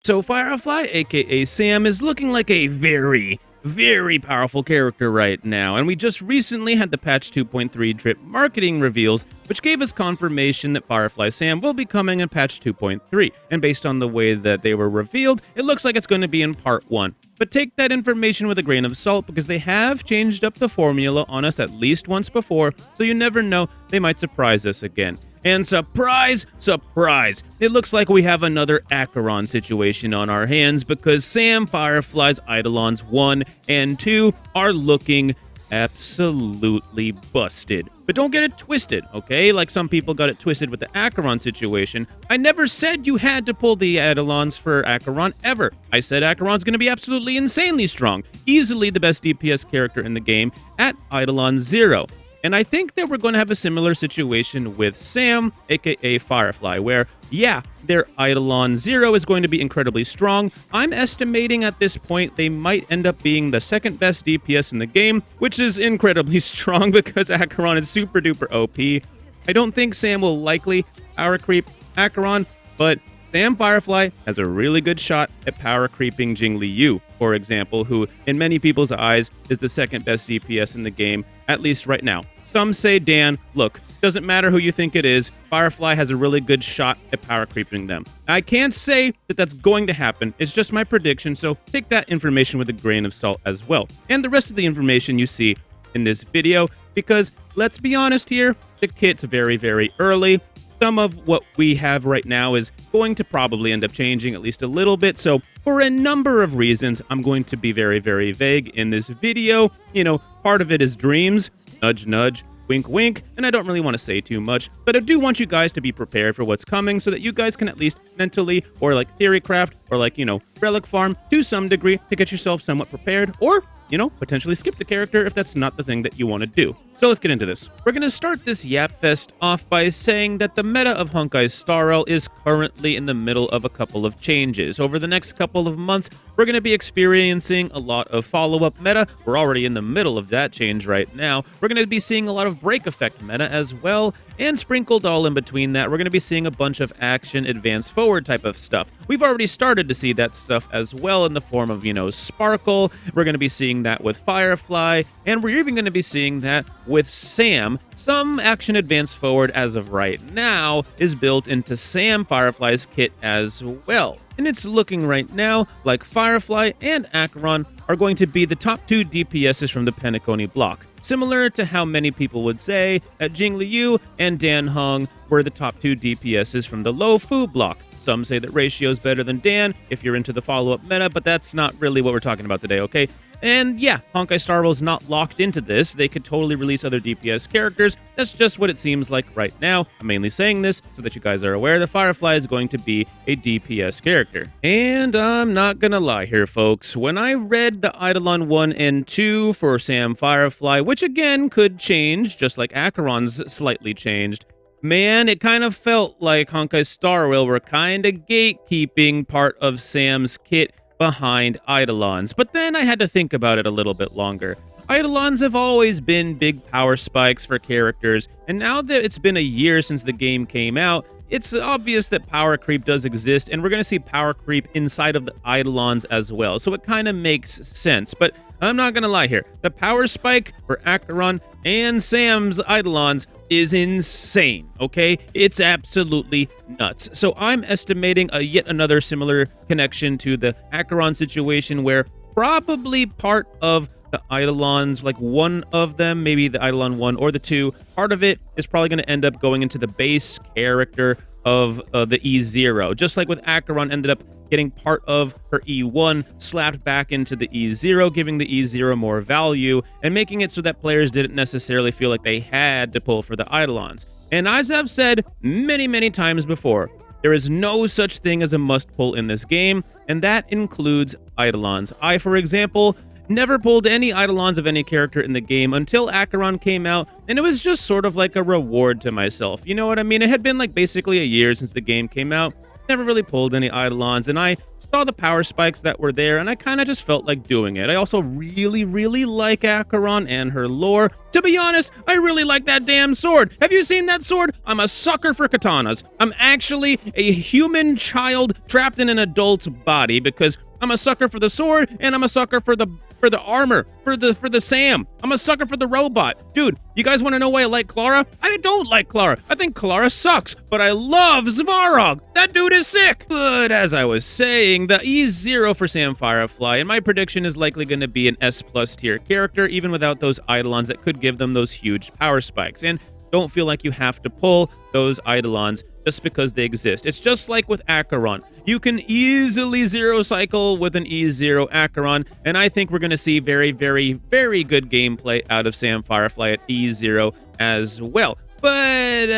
So Firefly, aka Sam, is looking like a very powerful character right now, and we just recently had the patch 2.3 drip marketing reveals, which gave us confirmation that Firefly Sam will be coming in patch 2.3, and based on the way that they were revealed, it looks like it's going to be in part 1. But take that information with a grain of salt, because they have changed up the formula on us at least once before, so you never know, they might surprise us again. And surprise, surprise, it looks like we have another Acheron situation on our hands, because Sam Firefly's Eidolons 1 and 2 are looking absolutely busted. But don't get it twisted, okay? Like some people got it twisted with the Acheron situation. I never said you had to pull the Eidolons for Acheron ever. I said Acheron's going to be absolutely insanely strong, easily the best DPS character in the game at Eidolon 0. And I think that we're going to have a similar situation with Sam, aka Firefly, where, yeah, their Eidolon 0 is going to be incredibly strong. I'm estimating at this point they might end up being the second best DPS in the game, which is incredibly strong because Acheron is super duper OP. I don't think Sam will likely power creep Acheron, but Sam Firefly has a really good shot at power creeping Jingliu, for example, who in many people's eyes is the second best DPS in the game, at least right now. Some say Dan, look, doesn't matter who you think it is, Firefly has a really good shot at power creeping them. I can't say that that's going to happen, it's just my prediction, so take that information with a grain of salt as well. And the rest of the information you see in this video, because let's be honest here, the kit's very early. Some of what we have right now is going to probably end up changing at least a little bit, so for a number of reasons, I'm going to be very vague in this video. You know, part of it is dreams, nudge nudge, wink wink, and I don't really want to say too much, but I do want you guys to be prepared for what's coming so that you guys can at least mentally, or like theory craft, or like, you know, relic farm to some degree to get yourself somewhat prepared, or, you know, potentially skip the character if that's not the thing that you want to do. So let's get into this. We're going to start this Yap Fest off by saying that the meta of Honkai Star Rail is currently in the middle of a couple of changes. Over the next couple of months, we're going to be experiencing a lot of follow-up meta. We're already in the middle of that change right now. We're going to be seeing a lot of break effect meta as well, and sprinkled all in between that, we're going to be seeing a bunch of action advance forward type of stuff. We've already started to see that stuff as well in the form of, you know, Sparkle. We're going to be seeing that with Firefly, and we're even going to be seeing that with Sam. Some action advance forward as of right now is built into Sam Firefly's kit as well. And it's looking right now like Firefly and Acheron are going to be the top 2 DPSs from the Penacony block. Similar to how many people would say that Jingliu and Dan Heng were the top 2 DPSs from the Lo Fu block. Some say that Ratio is better than Dan if you're into the follow-up meta, but that's not really what we're talking about today, okay? And yeah, Honkai Star Rail is not locked into this. They could totally release other DPS characters. That's just what it seems like right now. I'm mainly saying this so that you guys are aware that Firefly is going to be a DPS character. And I'm not gonna lie here, folks. When I read the Eidolon 1 and 2 for Sam Firefly, which again could change, just like Acheron's slightly changed, man, it kind of felt like Honkai Star Rail were kind of gatekeeping part of Sam's kit behind Eidolons. But then I had to think about it a little bit longer. Eidolons have always been big power spikes for characters, and now that it's been a year since the game came out, it's obvious that power creep does exist, and we're going to see power creep inside of the Eidolons as well, so it kind of makes sense. But I'm not going to lie here, the power spike for Acheron and Sam's Eidolons is insane, okay? It's absolutely nuts. So I'm estimating a yet another similar connection to the Acheron situation where probably part of the Eidolons, like one of them, maybe the Eidolon 1 or the 2, part of it is probably going to end up going into the base character of the E0, just like with Acheron ended up getting part of her E1 slapped back into the E0, giving the E0 more value, and making it so that players didn't necessarily feel like they had to pull for the Eidolons. And as I've said many times before, there is no such thing as a must-pull in this game, and that includes Eidolons. I, for example, never pulled any Eidolons of any character in the game until Acheron came out, and it was just sort of like a reward to myself. You know what I mean? It had been like basically a year since the game came out, never really pulled any Eidolons, and I saw the power spikes that were there, and I kind of just felt like doing it. I also really, really like Acheron and her lore. To be honest, I really like that damn sword. Have you seen that sword? I'm a sucker for katanas. I'm actually a human child trapped in an adult's body because I'm a sucker for the sword, and I'm a sucker for the armor, for the Sam. I'm a sucker for the robot. Dude, you guys want to know why I like Clara? I don't like Clara. I think Clara sucks, but I love Svarog. That dude is sick. But as I was saying, the E0 for Sam Firefly, and my prediction is likely going to be an S+ tier character, even without those Eidolons that could give them those huge power spikes. And don't feel like you have to pull those Eidolons just because they exist. It's just like with Acheron. You can easily zero cycle with an E0 Acheron, and I think we're going to see very, very, very good gameplay out of Sam Firefly at E0 as well. But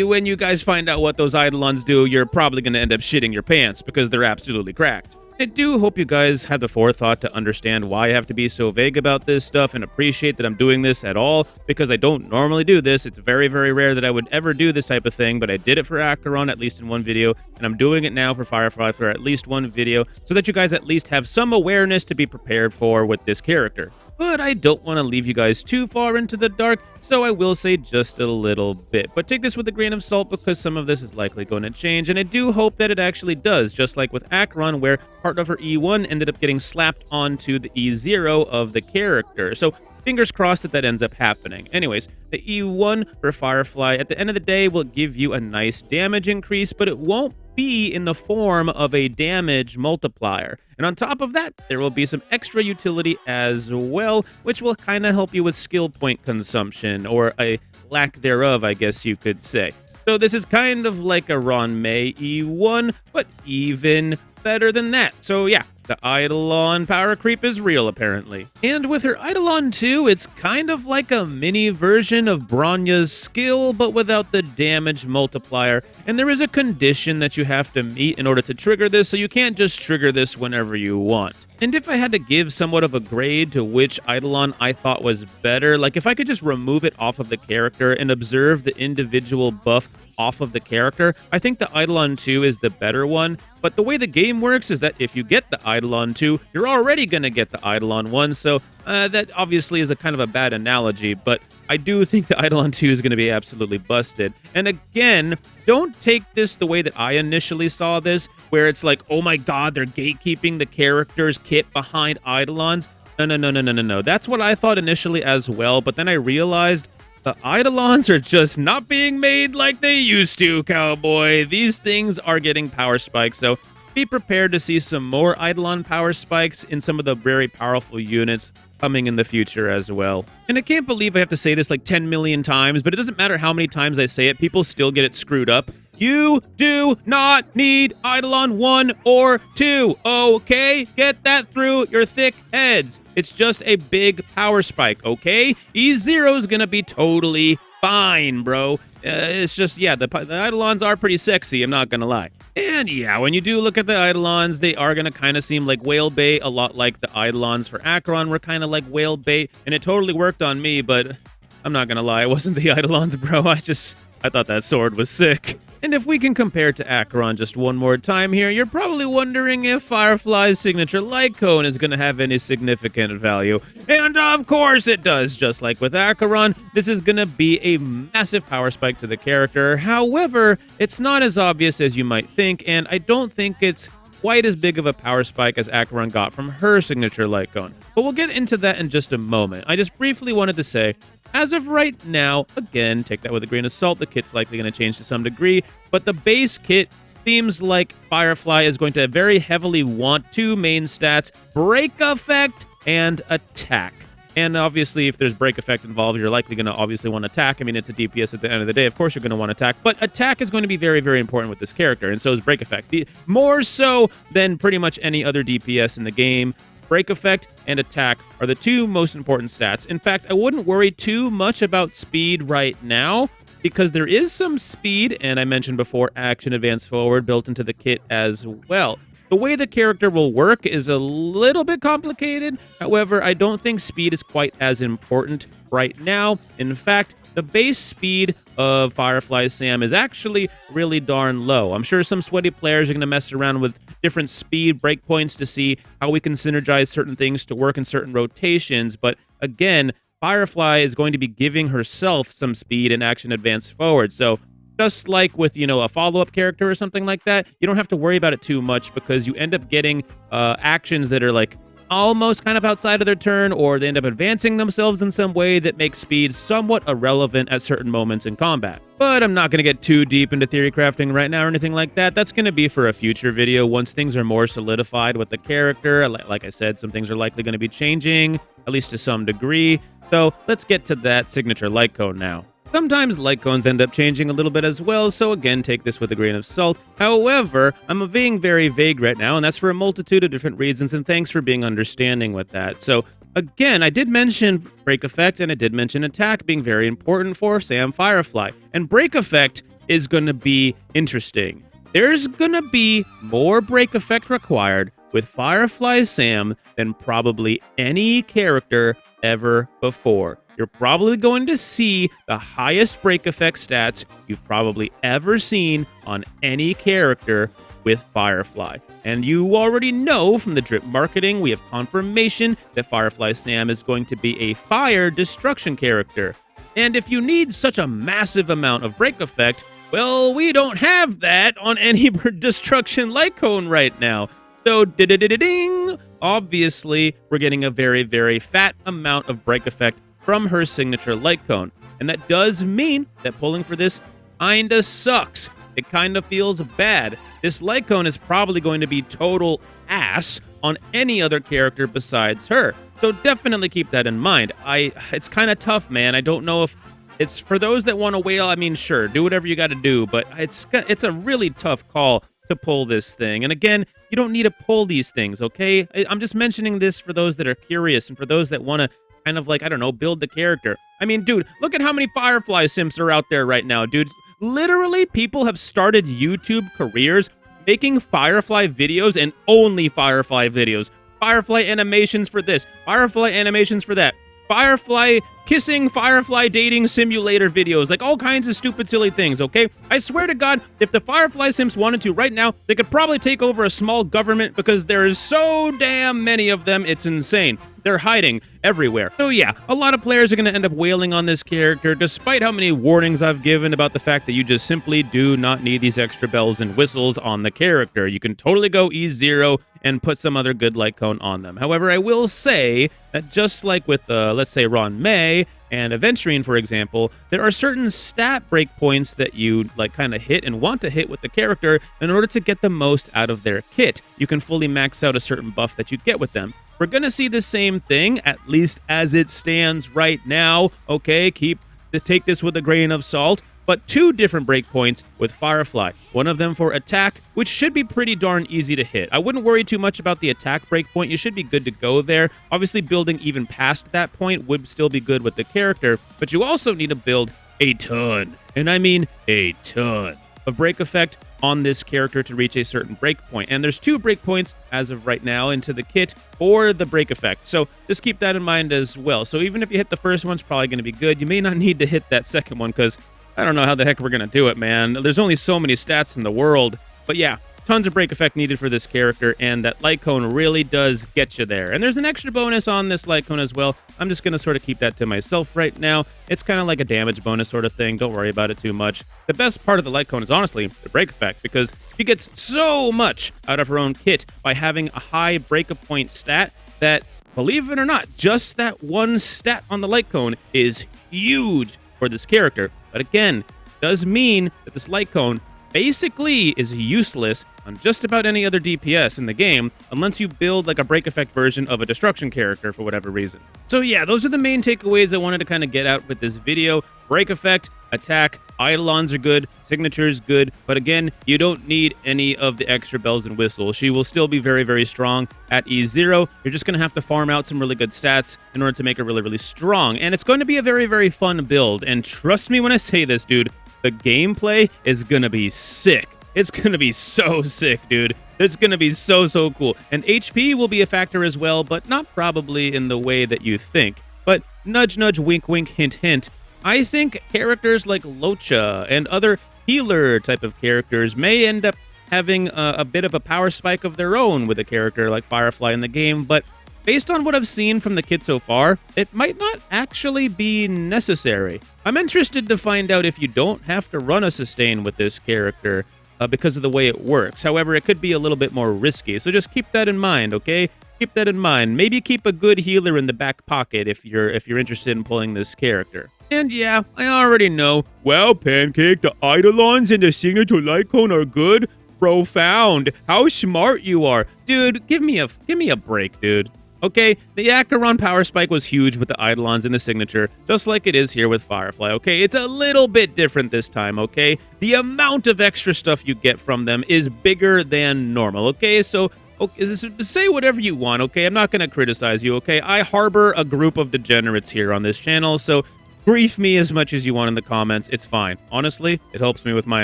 when you guys find out what those Eidolons do, you're probably going to end up shitting your pants because they're absolutely cracked. I do hope you guys had the forethought to understand why I have to be so vague about this stuff and appreciate that I'm doing this at all, because I don't normally do this. It's very, very rare that I would ever do this type of thing, but I did it for Acheron at least in one video, and I'm doing it now for Firefly for at least one video, so that you guys at least have some awareness to be prepared for with this character. But I don't want to leave you guys too far into the dark, so I will say just a little bit. But take this with a grain of salt because some of this is likely going to change, and I do hope that it actually does, just like with Acheron, where part of her E1 ended up getting slapped onto the E0 of the character. So fingers crossed that ends up happening. Anyways, the E1 for Firefly at the end of the day will give you a nice damage increase, but it won't be in the form of a damage multiplier. And on top of that, there will be some extra utility as well, which will kind of help you with skill point consumption, or a lack thereof, I guess you could say. So this is kind of like a Ron May E1, but even better than that. So yeah, the Eidolon power creep is real, apparently. And with her Eidolon 2, it's kind of like a mini version of Bronya's skill, but without the damage multiplier. And there is a condition that you have to meet in order to trigger this, so you can't just trigger this whenever you want. And if I had to give somewhat of a grade to which Eidolon I thought was better, like if I could just remove it off of the character and observe the individual buff off of the character, I think the Eidolon 2 is the better one. But the way the game works is that if you get the Eidolon 2, you're already going to get the Eidolon 1, so that obviously is a kind of a bad analogy, but I do think the Eidolon 2 is going to be absolutely busted. And again, don't take this the way that I initially saw this, where it's like, oh my god, they're gatekeeping the character's kit behind Eidolons. No. That's what I thought initially as well, but then I realized the Eidolons are just not being made like they used to, cowboy. These things are getting power spikes, so be prepared to see some more Eidolon power spikes in some of the very powerful units coming in the future as well. And I can't believe I have to say this like 10 million times, but it doesn't matter how many times I say it, people still get it screwed up. You do not need Eidolon 1 or 2, okay? Get that through your thick heads. It's just a big power spike, okay? E0 is gonna be totally fine, bro. It's just, yeah, the Eidolons are pretty sexy, I'm not gonna lie. And yeah, when you do look at the Eidolons, they are gonna kind of seem like whale bait, a lot like the Eidolons for Acheron were kind of like whale bait, and it totally worked on me, but I'm not gonna lie, it wasn't the Eidolons, bro. I thought that sword was sick. And if we can compare to Acheron just one more time here, you're probably wondering if Firefly's signature light cone is going to have any significant value. And of course it does, just like with Acheron, this is going to be a massive power spike to the character. However, it's not as obvious as you might think, and I don't think it's quite as big of a power spike as Acheron got from her signature light cone. But we'll get into that in just a moment. I just briefly wanted to say, as of right now, again, take that with a grain of salt, the kit's likely going to change to some degree, but the base kit seems like Firefly is going to very heavily want two main stats, break effect and attack. And obviously, if there's break effect involved, you're likely going to obviously want attack. I mean, it's a DPS at the end of the day. Of course, you're going to want attack. But attack is going to be very, very important with this character, and so is break effect. More so than pretty much any other DPS in the game. Break effect and attack are the two most important stats. In fact, I wouldn't worry too much about speed right now, because there is some speed, and I mentioned before, action advance forward built into the kit as well. The way the character will work is a little bit complicated. However, I don't think speed is quite as important right now. In fact, the base speed of Firefly Sam is actually really darn low. I'm sure some sweaty players are going to mess around with different speed breakpoints to see how we can synergize certain things to work in certain rotations. But again, Firefly is going to be giving herself some speed and action advance forward. So just like with, a follow-up character or something like that, you don't have to worry about it too much because you end up getting actions that are like almost kind of outside of their turn, or they end up advancing themselves in some way that makes speed somewhat irrelevant at certain moments in combat. But I'm not going to get too deep into theory crafting right now or anything like that. That's going to be for a future video once things are more solidified with the character. Like I said, some things are likely going to be changing, at least to some degree. So let's get to that signature light cone now. Sometimes light cones end up changing a little bit as well, so again, take this with a grain of salt. However, I'm being very vague right now, and that's for a multitude of different reasons, and thanks for being understanding with that. So again, I did mention break effect, and I did mention attack being very important for Sam Firefly. And break effect is going to be interesting. There's going to be more break effect required with Firefly Sam than probably any character ever before. You're probably going to see the highest break effect stats you've probably ever seen on any character with Firefly. And you already know from the drip marketing, we have confirmation that Firefly Sam is going to be a fire destruction character. And if you need such a massive amount of break effect, well, we don't have that on any destruction light cone right now. So, ding! Obviously, we're getting a very, very fat amount of break effect from her signature light cone. And that does mean that pulling for this kinda sucks. It kinda feels bad. This light cone is probably going to be total ass on any other character besides her. So definitely keep that in mind. It's kinda tough, man. I don't know if it's for those that want to wail. I mean, sure, do whatever you gotta do, but it's a really tough call to pull this thing. And again, you don't need to pull these things, okay? I'm just mentioning this for those that are curious and for those that want to kind of like, I don't know, build the character. I mean, dude, look at how many Firefly simps are out there right now, dude. Literally, people have started YouTube careers making Firefly videos and only Firefly videos. Firefly animations for this, Firefly animations for that, Firefly kissing, Firefly dating simulator videos, like all kinds of stupid, silly things, okay? I swear to God, if the Firefly Sims wanted to right now, they could probably take over a small government because there is so damn many of them, it's insane. They're hiding everywhere. So yeah, a lot of players are going to end up wailing on this character, despite how many warnings I've given about the fact that you just simply do not need these extra bells and whistles on the character. You can totally go E0 and put some other good light cone on them. However, I will say that just like with, let's say, Ron May and Aventurine, for example, there are certain stat breakpoints that you like kind of hit and want to hit with the character in order to get the most out of their kit. You can fully max out a certain buff that you'd get with them. We're going to see the same thing, at least as it stands right now. Okay, take this with a grain of salt. But two different breakpoints with Firefly. One of them for attack, which should be pretty darn easy to hit. I wouldn't worry too much about the attack breakpoint. You should be good to go there. Obviously, building even past that point would still be good with the character. But you also need to build a ton, and I mean a ton, of break effect on this character to reach a certain breakpoint. And there's two breakpoints as of right now into the kit for the break effect. So just keep that in mind as well. So even if you hit the first one, it's probably going to be good. You may not need to hit that second one because I don't know how the heck we're going to do it, man. There's only so many stats in the world. But yeah, tons of break effect needed for this character, and that light cone really does get you there. And there's an extra bonus on this light cone as well. I'm just going to sort of keep that to myself right now. It's kind of like a damage bonus sort of thing. Don't worry about it too much. The best part of the light cone is honestly the break effect, because she gets so much out of her own kit by having a high break-a-point stat that, believe it or not, just that one stat on the light cone is huge for this character. But again, does mean that this light cone basically is useless on just about any other DPS in the game, unless you build like a break effect version of a destruction character for whatever reason. So yeah, those are the main takeaways I wanted to kind of get out with this video. Break effect, attack, Eidolons are good, signatures good, but again, you don't need any of the extra bells and whistles. She will still be very, very strong at E0. You're just going to have to farm out some really good stats in order to make her really, really strong. And it's going to be a very, very fun build. And trust me when I say this, dude, the gameplay is going to be sick. It's going to be so sick, dude. It's going to be so cool. And HP will be a factor as well, but not probably in the way that you think. But nudge, nudge, wink, wink, hint, hint. I think characters like Locha and other healer type of characters may end up having a bit of a power spike of their own with a character like Firefly in the game, but based on what I've seen from the kit so far, it might not actually be necessary. I'm interested to find out if you don't have to run a sustain with this character because of the way it works. However, it could be a little bit more risky, so just keep that in mind, okay? Keep that in mind. Maybe keep a good healer in the back pocket if you're interested in pulling this character. And yeah, I already know. Well, Pancake, the Eidolons and the signature Lycone are good. Profound. How smart you are. Dude, give me a break, dude. Okay, the Acheron power spike was huge with the Eidolons in the signature, just like it is here with Firefly, okay? It's a little bit different this time, okay? The amount of extra stuff you get from them is bigger than normal, okay? So, okay, say whatever you want, okay? I'm not going to criticize you, okay? I harbor a group of degenerates here on this channel, so grief me as much as you want in the comments. It's fine. Honestly, it helps me with my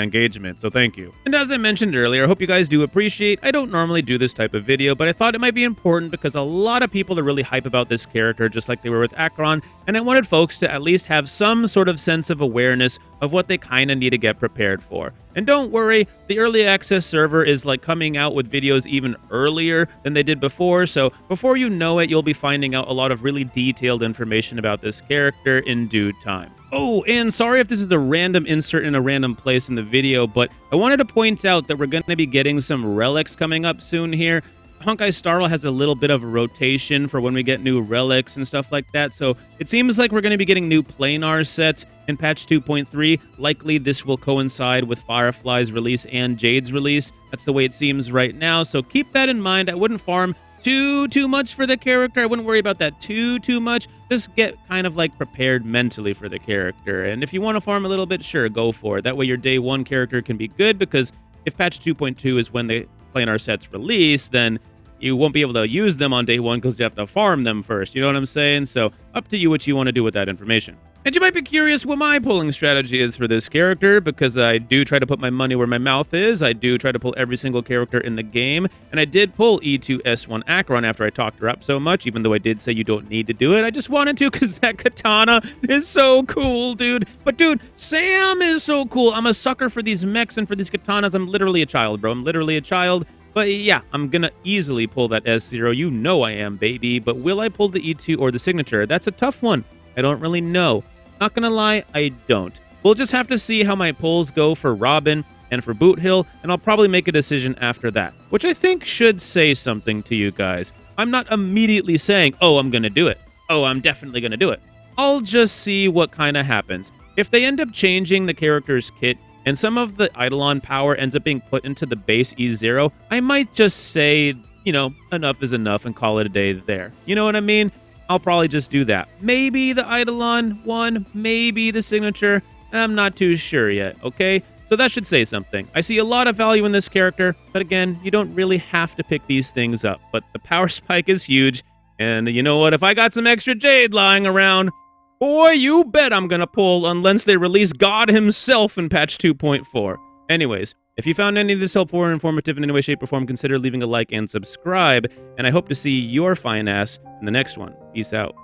engagement, so thank you. And as I mentioned earlier, I hope you guys do appreciate, I don't normally do this type of video, but I thought it might be important because a lot of people are really hype about this character, just like they were with Acheron, and I wanted folks to at least have some sort of sense of awareness of what they kind of need to get prepared for. And don't worry, the early access server is like coming out with videos even earlier than they did before, so before you know it, you'll be finding out a lot of really detailed information about this character in due time. Oh, and sorry if this is a random insert in a random place in the video, but I wanted to point out that we're going to be getting some relics coming up soon here. Honkai Star Rail has a little bit of a rotation for when we get new relics and stuff like that, so it seems like we're going to be getting new planar sets in patch 2.3. Likely this will coincide with Firefly's release and Jade's release. That's the way it seems right now, so keep that in mind. I wouldn't farm too much for the character. I wouldn't worry about that too much. Just get kind of like prepared mentally for the character, and if you want to farm a little bit, sure, go for it. That way your day 1 character can be good, because if patch 2.2 is when the planar sets release, then you won't be able to use them on day 1 because you have to farm them first. You know what I'm saying? So up to you what you want to do with that information. And you might be curious what my pulling strategy is for this character, because I do try to put my money where my mouth is. I do try to pull every single character in the game, and I did pull E2S1 Acheron after I talked her up so much, even though I did say you don't need to do it. I just wanted to because that katana is so cool, dude. But dude, Sam is so cool. I'm a sucker for these mechs and for these katanas. I'm literally a child, bro. I'm literally a child. But yeah, I'm gonna easily pull that S0. You know I am, baby. But will I pull the E2 or the signature? That's a tough one. I don't really know. Not gonna lie, I don't. We'll just have to see how my pulls go for Robin and for Boot Hill, and I'll probably make a decision after that, which I think should say something to you guys. I'm not immediately saying, oh, I'm gonna do it. Oh, I'm definitely gonna do it. I'll just see what kind of happens. If they end up changing the character's kit, and some of the Eidolon power ends up being put into the base E0, I might just say, you know, enough is enough and call it a day there. You know what I mean? I'll probably just do that. Maybe the Eidolon one, maybe the signature. I'm not too sure yet, okay? So that should say something. I see a lot of value in this character, but again, you don't really have to pick these things up. But the power spike is huge, and you know what? If I got some extra Jade lying around, boy, you bet I'm gonna pull unless they release God himself in patch 2.4. Anyways, if you found any of this helpful or informative in any way, shape, or form, consider leaving a like and subscribe, and I hope to see your fine ass in the next one. Peace out.